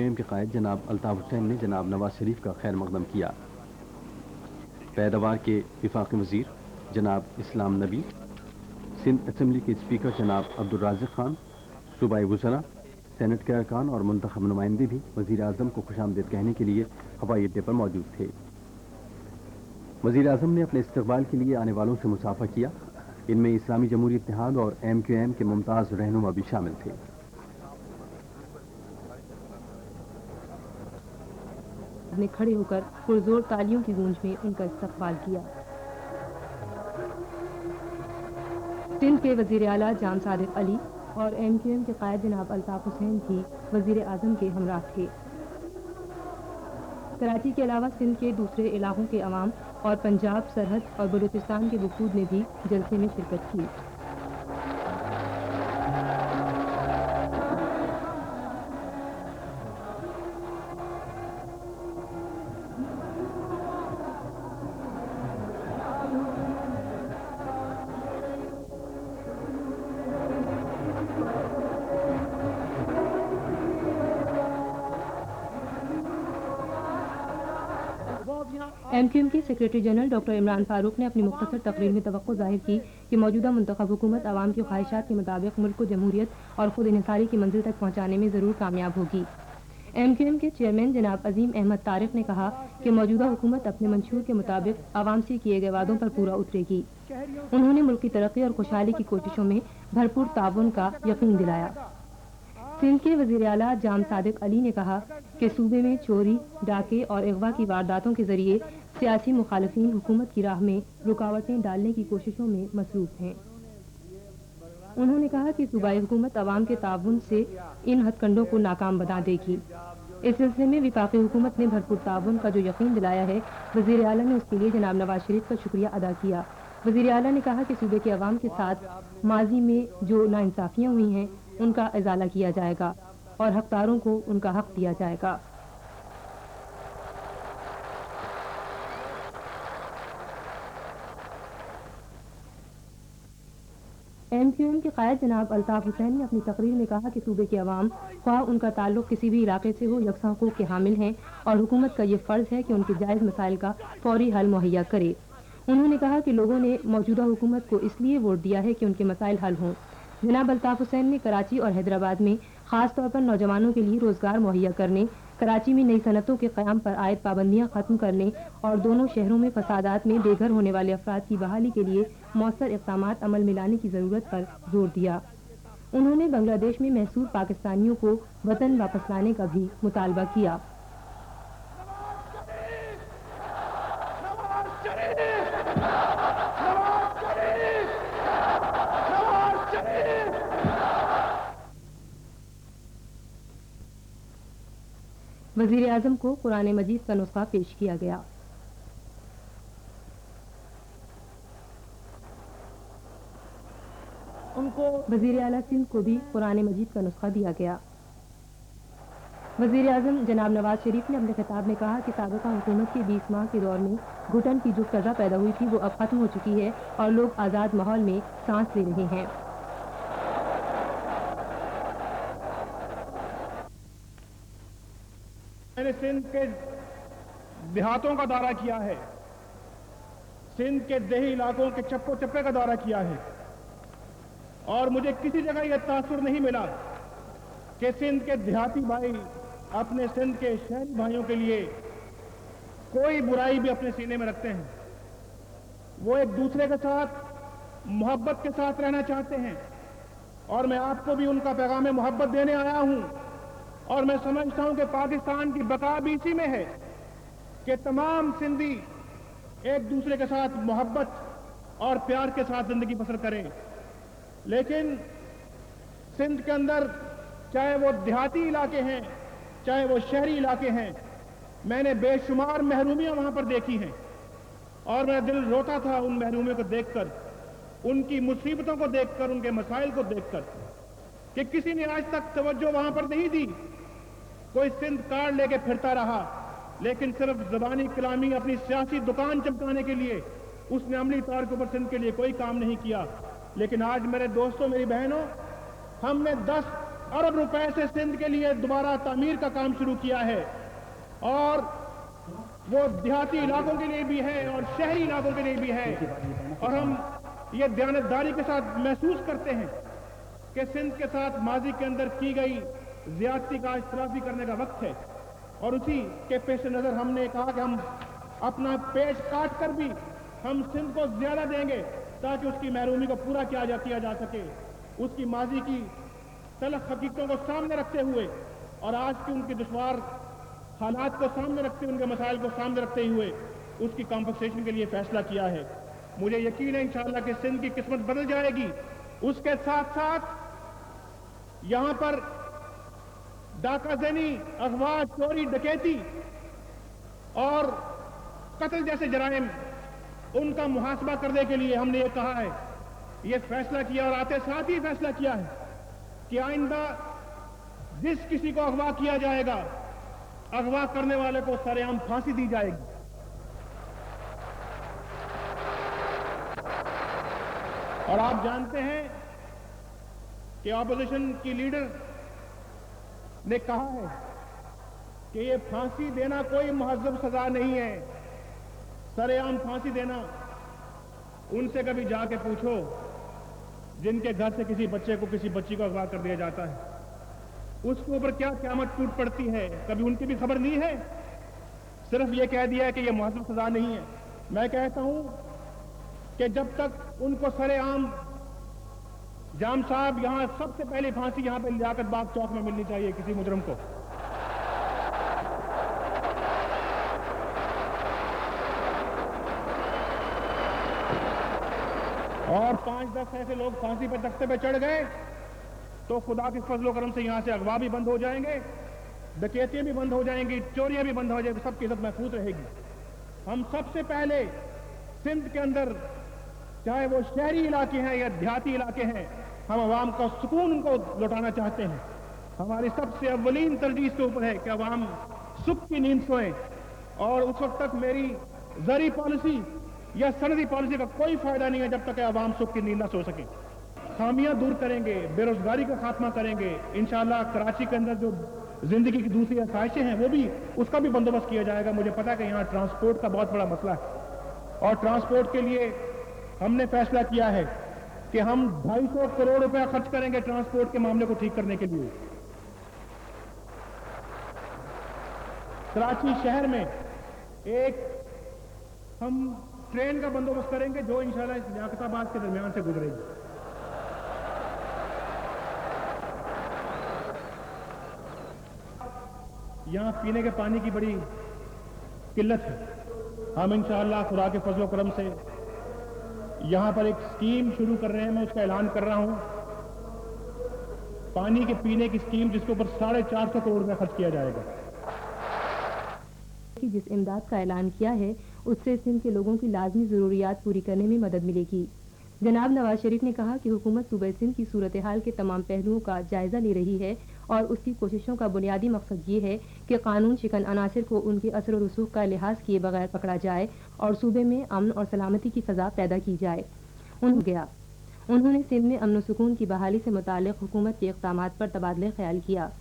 M کے قائد جناب الطاف حسین نے جناب نواز شریف کا خیر مقدم کیا۔ پیداوار کے وفاقی وزیر جناب اسلام نبی، سندھ اسمبلی کے اسپیکر جناب عبدالرازق خان، صوبائی وزراء، سینٹ کے ارکان اور منتخب نمائندے بھی وزیر اعظم کو خوش آمدید کہنے کے لیے ہوائی اڈے پر موجود تھے۔ وزیر اعظم نے اپنے استقبال کے لیے آنے والوں سے مصافحہ کیا۔ ان میں اسلامی جمہوری اتحاد اور ایم کیو ایم کے ممتاز رہنما بھی شامل تھے۔ نے کھڑے ہو کر پرزور تالیوں کی گونج میں ان کا استقبال کیا۔ سندھ کے وزیر اعلیٰ جام صادق علی اور ایم کیو ایم کے قائد جناب الطاف حسین بھی وزیر اعظم کے ہمراہ تھے۔ کراچی کے علاوہ سندھ کے دوسرے علاقوں کے عوام اور پنجاب، سرحد اور بلوچستان کے وفود نے بھی جلسے میں شرکت کی۔ ایم کیو ایم کے secretary general doctor Imran Farooq نے اپنی مختصر تقریر میں توقع ظاہر کی کہ موجودہ منتخب حکومت عوام کی خواہشات کے مطابق ملک کو جمہوریت اور خود انحصاری کی منزل تک پہنچانے میں ضرور کامیاب ہوگی۔ ایم کیو ایم کے چیئرمین جناب عظیم احمد طارق نے کہا کہ موجودہ حکومت اپنے منشور کے مطابق عوام سے کیے گئے وعدوں پر پورا اترے گی۔ انہوں نے ملک کی ترقی اور خوشحالی کی کوششوں میں بھرپور تعاون کا یقین دلایا۔ سندھ کے وزیر اعلیٰ جام صادق علی نے کہا کہ صوبے میں چوری، ڈاکے اور اغوا کی وارداتوں کے ذریعے سیاسی مخالفین حکومت کی راہ میں رکاوٹیں ڈالنے کی کوششوں میں مصروف ہیں۔ انہوں نے کہا کہ صوبائی حکومت عوام کے تعاون سے ان ہتھ کنڈوں کو ناکام بنا دے گی۔ اس سلسلے میں وفاقی حکومت نے بھرپور تعاون کا جو یقین دلایا ہے، وزیر اعلیٰ نے اس کے لیے جناب نواز شریف کا شکریہ ادا کیا۔ وزیر اعلیٰ نے کہا کہ صوبے کے عوام کے ساتھ ماضی میں جو ناانصافیاں ہوئی ہیں ان کا ازالہ کیا جائے گا اور حقداروں کو ان کا حق دیا جائے گا۔ ایم کیو ایم کے قائد جناب الطاف حسین نے اپنی تقریر میں کہا کہ صوبے کے عوام، خواہ ان کا تعلق کسی بھی علاقے سے ہو، یکساں حقوق کے حامل ہیں اور حکومت کا یہ فرض ہے کہ ان کے جائز مسائل کا فوری حل مہیا کرے۔ انہوں نے کہا کہ لوگوں نے موجودہ حکومت کو اس لیے ووٹ دیا ہے کہ ان کے مسائل حل ہوں۔ جناب الطاف حسین نے کراچی اور حیدرآباد میں خاص طور پر نوجوانوں کے لیے روزگار مہیا کرنے، کراچی میں نئی صنعتوں کے قیام پر عائد پابندیاں ختم کرنے اور دونوں شہروں میں فسادات میں بے گھر ہونے والے افراد کی بحالی کے لیے مؤثر اقدامات عمل میں لانے کی ضرورت پر زور دیا۔ انہوں نے بنگلہ دیش میں محصور پاکستانیوں کو وطن واپس لانے کا بھی مطالبہ کیا۔ وزیر اعظم کو قرآن مجید کا نسخہ پیش کیا گیا۔ ان کو وزیر اعلیٰ سندھ کو بھی قرآن مجید کا نسخہ دیا گیا۔ وزیر اعظم جناب نواز شریف نے اپنے خطاب میں کہا کہ سابقہ حکومت کے 20 ماہ کے دور میں گھٹن کی جو فضا پیدا ہوئی تھی وہ اب ختم ہو چکی ہے اور لوگ آزاد ماحول میں سانس لے رہے ہیں۔ میں نے سندھ کے دیہاتوں کا دورہ کیا ہے، سندھ کے دیہی علاقوں کے چپو چپے کا دورہ کیا ہے، اور مجھے کسی جگہ یہ تاثر نہیں ملا کہ سندھ کے دیہاتی بھائی اپنے سندھ کے شہری بھائیوں کے لیے کوئی برائی بھی اپنے سینے میں رکھتے ہیں۔ وہ ایک دوسرے کے ساتھ محبت کے ساتھ رہنا چاہتے ہیں، اور میں آپ کو بھی ان کا پیغام محبت دینے آیا ہوں، اور میں سمجھتا ہوں کہ پاکستان کی بقا بھی اسی میں ہے کہ تمام سندھی ایک دوسرے کے ساتھ محبت اور پیار کے ساتھ زندگی بسر کریں۔ لیکن سندھ کے اندر چاہے وہ دیہاتی علاقے ہیں چاہے وہ شہری علاقے ہیں، میں نے بے شمار محرومیاں وہاں پر دیکھی ہیں، اور میرا دل روتا تھا ان محرومیوں کو دیکھ کر، ان کی مصیبتوں کو دیکھ کر، ان کے مسائل کو دیکھ کر، کہ کسی نے آج تک توجہ وہاں پر نہیں دی۔ کوئی سندھ کارڈ لے کے پھرتا رہا، لیکن صرف زبانی کلامی اپنی سیاسی دکان چمکانے کے لیے اس نے عملی طور کے اوپر سندھ کے لیے کوئی کام نہیں کیا۔ لیکن آج میرے دوستوں، میری بہنوں، ہم نے 10 अरब रुपए से सिंध के लिए दोबारा तामीर का काम शुरू किया है, और वो देहाती इलाकों के लिए भी है और शहरी इलाकों के लिए भी है। और हम ये दयानतदारी के साथ महसूस करते हैं कि सिंध के साथ माजी के अंदर की गई ज्यादती का इस्तराफी करने का वक्त है, और उसी के पेश नजर हमने कहा कि हम अपना पेट काट कर भी हम सिंध को ज्यादा देंगे ताकि उसकी महरूमी को पूरा किया जा सके। उसकी माजी की तलख हकीकतों को सामने रखते हुए और आज की उनके दुश्वार हालात को सामने रखते हुए, उनके मसाइल को सामने रखते हुए उसकी कॉम्पनसेशन के लिए फैसला किया है। मुझे यकीन है इंशाअल्लाह कि सिंध की किस्मत बदल जाएगी। उसके साथ साथ यहां पर डाकाजनी, अगवा, चोरी, डकैती और कत्ल जैसे जराइम, उनका मुहासबा करने के लिए हमने ये कहा है, ये फैसला किया, और आते साथ ही फैसला किया है कि आइंदा जिस किसी को अगवा किया जाएगा, अगवा करने वाले को सरेआम फांसी दी जाएगी। और आप जानते हैं कि ऑपोजिशन की लीडर ने कहा है कि ये फांसी देना कोई मुहज्जब सजा नहीं है, सरेआम फांसी देना। उनसे कभी जाके पूछो जिनके घर से किसी बच्चे को, किसी बच्ची को अगवा कर दिया जाता है, उसके ऊपर क्या क़यामत टूट पड़ती है, कभी उनकी भी खबर ली है? सिर्फ ये कह दिया है कि ये मुहज्जब सजा नहीं है। मैं कहता हूं कि जब तक उनको सरेआम, जाम साहब, यहां सबसे पहले फांसी यहां पे लियाकत बाग चौक में मिलनी चाहिए किसी मुजरम को। और 5-10 ऐसे लोग फांसी पे तख्ते पे चढ़ गए तो खुदा के फजलो करम से यहां से अगवा भी बंद हो जाएंगे, डकैतियां भी बंद हो जाएंगी, चोरियां भी बंद हो जाएंगी, सबकी इज्जत महफूज रहेगी। हम सबसे पहले सिंध के अंदर, चाहे वो शहरी इलाके हैं या देहाती इलाके हैं, हम अवाम का सुकून उनको लौटाना चाहते हैं। हमारी सबसे अव्वलीन तरजीह इसके ऊपर है कि अवाम सुख की नींद सोएं, और उस वक्त तक मेरी ज़री पॉलिसी या सनदी पॉलिसी का कोई फायदा नहीं है जब तक अवाम सुख की नींद ना सो सके। खामियां दूर करेंगे, बेरोजगारी का खात्मा करेंगे, इंशाअल्लाह कराची के अंदर जो जिंदगी की दूसरी आसाइशें हैं वो भी, उसका भी बंदोबस्त किया जाएगा। मुझे पता है कि यहाँ ट्रांसपोर्ट का बहुत बड़ा मसला है, और ट्रांसपोर्ट के लिए हमने फैसला किया है कि हम 250 करोड़ रुपया खर्च करेंगे ट्रांसपोर्ट के मामले को ठीक करने के लिए। कराची शहर में एक हम ट्रेन का बंदोबस्त करेंगे जो इंशाल्लाह इस लियाकताबाद के दरमियान से गुजरेगी। यहां पीने के पानी की बड़ी किल्लत है। हम इंशाअल्लाह खुदा के फजलो करम से यहां पर एक स्कीम शुरू कर रहे हैं, मैं उसका ऐलान कर रहा हूं, पानी के पीने की स्कीम, जिसके ऊपर 450 करोड़ रुपया खर्च किया जाएगा। जिस इमदाद का ऐलान किया है उससे सिंध के लोगों की लाजमी ज़रूरियात पूरी करने में मदद मिलेगी। जनाब नवाज शरीफ ने कहा कि हुकूमत सूबे सिंध की सूरत हाल के तमाम पहलुओं का जायजा ले रही है, और उसकी कोशिशों का बुनियादी मकसद ये है कि कानून शिकन अनासिर को उनके असर और रसूख का लिहाज किए बगैर पकड़ा जाए और सूबे में अमन और सलामती की फ़ज़ा पैदा की जाए। उन्होंने सिंध में अमन सुकून की बहाली से मुताल्लिक़ हुकूमत के इक़दामात पर तबादले ख्याल किया।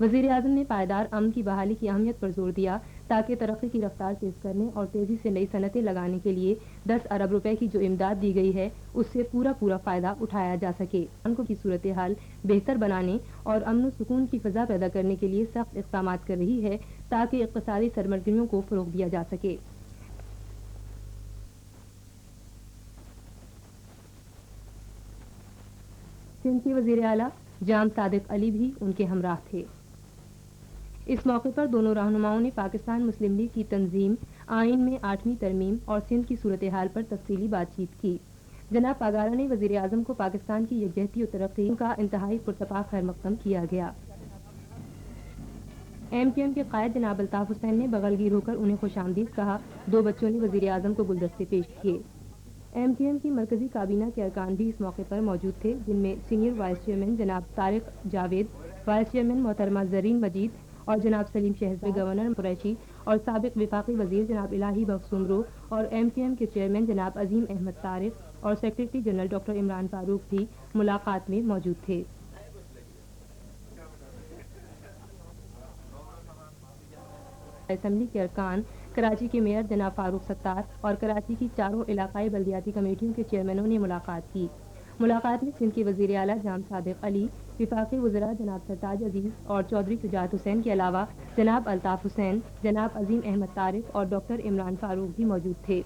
वज़ीर आज़म ने पायदार अमन की बहाली की अहमियत पर जोर दिया ताकि तरक्की की रफ्तार तेज़ करने और तेज़ी से नई सनतें लगाने के लिए 10 अरब रुपए की जो इमदाद दी गई है उससे पूरा फ़ायदा उठाया जा सके। उनको की सूरत हाल बेहतर बनाने और अमन सुकून की फ़ज़ा पैदा करने के लिए सख्त इक़दामात कर रही है ताकि इक़्तिसादी सरगर्मियों को फ़रोग़ दिया जा सके। सिंध के वज़ीर आला जाम सादिक अली भी उनके हमराह थे। इस मौके पर दोनों रहनुमाओं ने पाकिस्तान मुस्लिम लीग की तंजीम, आइन में 8वीं तरमीम और सिंध की सूरत हाल पर तफसीली बातचीत की। जनाब पागारा ने वज़ीर आज़म को पाकिस्तान की यकजहती और तरक्की का इंतहाई पुरतपा खैर मक़दम किया गया। MQM के कायद जनाब अल्ताफ़ हुसैन ने बगलगीर होकर उन्हें खुशामदीद कहा। 2 बच्चों ने वज़ीर आज़म को गुलदस्ते पेश किए। MQM की मरकजी काबीना के अरकान भी इस मौके पर मौजूद थे, जिनमें सीनियर वाइस चेयरमैन जनाब तारिक जावेद, वाइस चेयरमैन मोहतरमा ज़रीन मजीद और जनाब सलीम शहज़ाद, गवर्नर कुरैशी और साबिक विफाकी वज़ीर जनाब इलाही बख्श सुमरो और MQM के चेयरमैन जनाब अजीम अहमद तारिक और secretary general doctor Imran Farooq भी मुलाकात में मौजूद थे। اسمبلی کے ارکان، کراچی کے میئر جناب فاروق ستار اور کراچی کی چاروں علاقائی بلدیاتی کمیٹیوں کے چیئرمینوں نے ملاقات کی۔ ملاقات میں سندھ کے وزیر اعلیٰ جناب صادق علی، وفاقی وزراء جناب سرتاج عزیز اور چودھری شجاعت حسین کے علاوہ جناب الطاف حسین، جناب عظیم احمد طارق اور ڈاکٹر عمران فاروق بھی موجود تھے۔